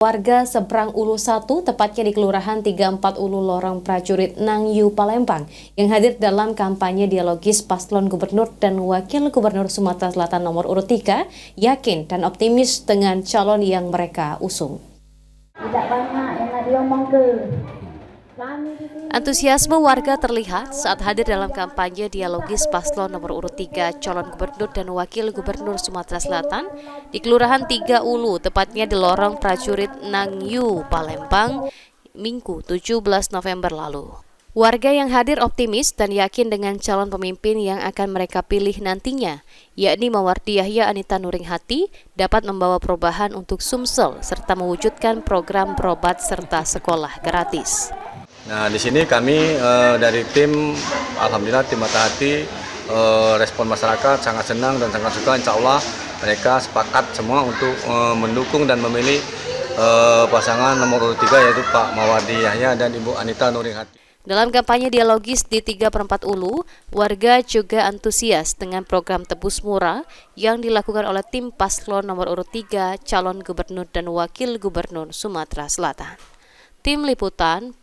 Warga seberang Ulu 1, tepatnya di Kelurahan 34 Ulu Lorong Prajurit Nangyu, Palembang, yang hadir dalam kampanye dialogis paslon gubernur dan wakil gubernur Sumatera Selatan nomor urut 3, yakin dan optimis dengan calon yang mereka usung. Tidak banyak yang diomong ke. Antusiasme warga terlihat saat hadir dalam kampanye dialogis paslon nomor urut 3 calon gubernur dan wakil gubernur Sumatera Selatan di Kelurahan 3 Ulu, tepatnya di Lorong Prajurit Nangyu, Palembang, Minggu 17 November lalu. Warga yang hadir optimis dan yakin dengan calon pemimpin yang akan mereka pilih nantinya, yakni Mawardi Yahya Anita Nuringhati, dapat membawa perubahan untuk Sumsel serta mewujudkan program berobat serta sekolah gratis. Nah, di sini kami dari tim, alhamdulillah tim Mata Hati, respon masyarakat sangat senang dan sangat suka. Insya Allah mereka sepakat semua untuk mendukung dan memilih pasangan nomor urut 3, yaitu Pak Mawardi Yahya dan Ibu Anita Nuringhati. Dalam kampanye dialogis di 3/4 Ulu, warga juga antusias dengan program Tebus Murah yang dilakukan oleh tim paslon nomor urut 3 calon gubernur dan wakil gubernur Sumatera Selatan. Tim Liputan